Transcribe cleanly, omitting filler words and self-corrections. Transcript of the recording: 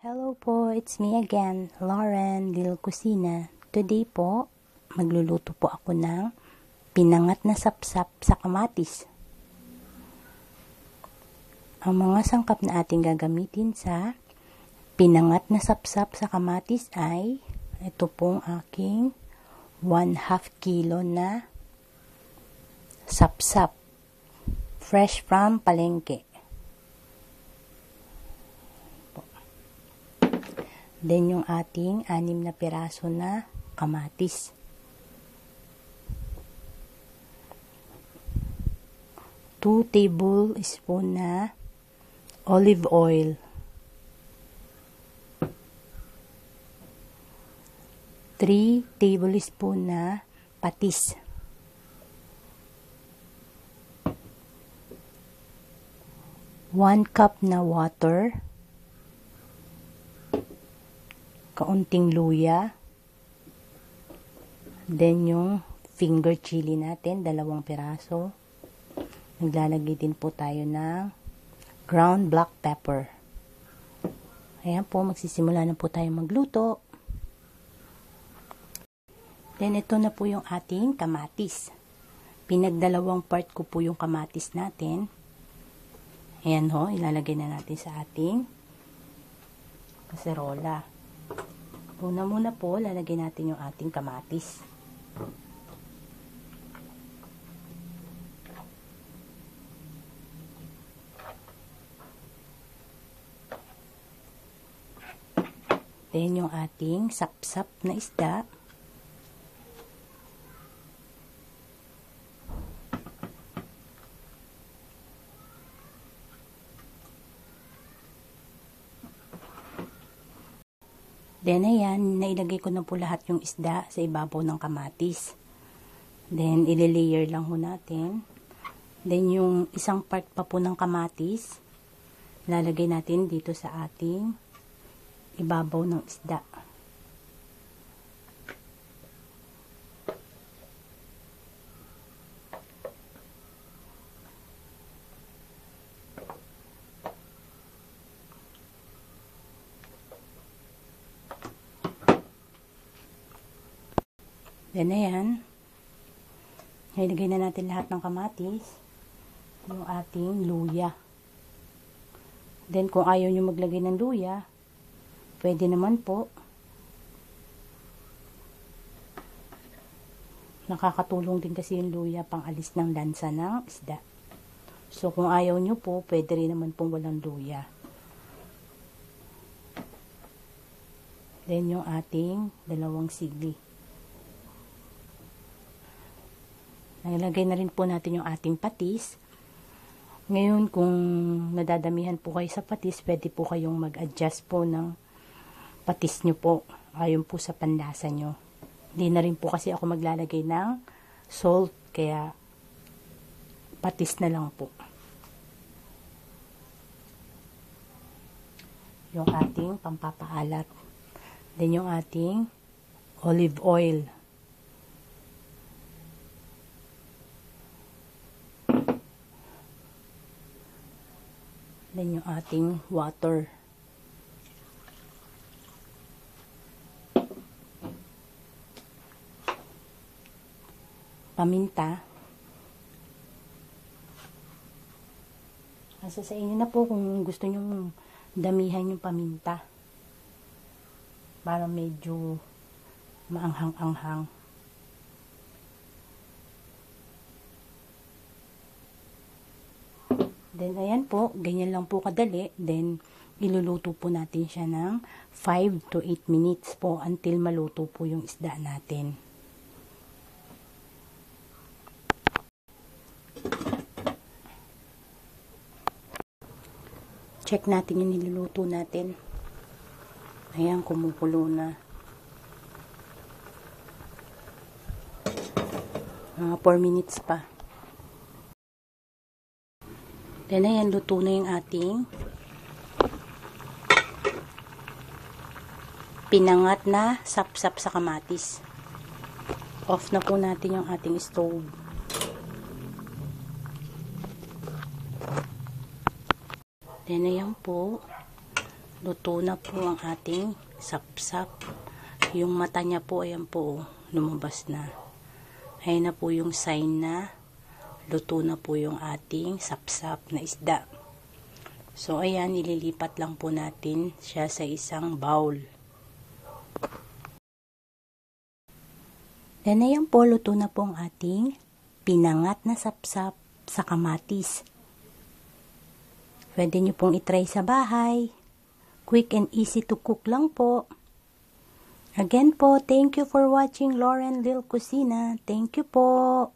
Hello po, it's me again, Lauren, Lil Kusina. Today po, magluluto po ako ng pinangat na sapsap sa kamatis. Ang mga sangkap na ating gagamitin sa pinangat na sapsap sa kamatis ay ito pong aking 1/2 kilo na sapsap, fresh from palengke. Then yung ating 6 na piraso na kamatis. 2 tablespoon na olive oil. 3 tablespoon na patis. 1 cup na water. Kaunting luya, then yung finger chili natin, 2 piraso. Naglalagay din po tayo ng ground black pepper. Ayan po, magsisimula na po tayo magluto. Then ito na po yung ating kamatis. Pinagdalawang part ko po yung kamatis natin. Ayan ho, ilalagay na natin sa ating kaserola. Muna po, lalagyan natin yung ating kamatis. Then yung ating sapsap na isda. Then, ayan, nailagay ko na po lahat yung isda sa ibabaw ng kamatis. Then, ile-layer lang ho natin. Then, yung isang part pa po ng kamatis, lalagay natin dito sa ating ibabaw ng isda. Then, ayan. Ilagay na natin lahat ng kamatis. Yung ating luya. Then, kung ayaw nyo maglagay ng luya, pwede naman po. Nakakatulong din kasi yung luya pang alis ng lansa ng isda. So, kung ayaw nyo po, pwede rin naman pong walang luya. Then, yung ating 2 sili. Nalagay na rin po natin yung ating patis. Ngayon, kung nadadamihan po kayo sa patis, pwede po kayong mag-adjust po ng patis nyo po. Ayon po sa panlasa nyo. Hindi na rin po kasi ako maglalagay ng salt, kaya patis na lang po. Yung ating pampapaalat. Then yung ating olive oil. Then yung ating water. Paminta. Asa sa inyo na po kung gusto nyo damihan yung paminta. Para medyo maanghang-anghang. Then, ayan po, ganyan lang po kadali. Then, iluluto po natin siya ng 5 to 8 minutes po until maluto po yung isda natin. Check natin yung niluluto natin. Ayan, kumukulo na. Mga 4 minutes pa. Then, ayan, luto na yung ating pinangat na sapsap sa kamatis. Off na po natin yung ating stove. Then, ayan po. Luto na po ang ating sapsap. Yung mata niya po, ayan po, lumabas na. Ayan na po yung sign na luto na po yung ating sapsap na isda. So, ayan, ililipat lang po natin siya sa isang bowl. Then, ayan po, luto na po ang ating pinangat na sapsap sa kamatis. Pwede nyo pong itry sa bahay. Quick and easy to cook lang po. Again po, thank you for watching Lauren Lil Cucina. Thank you po.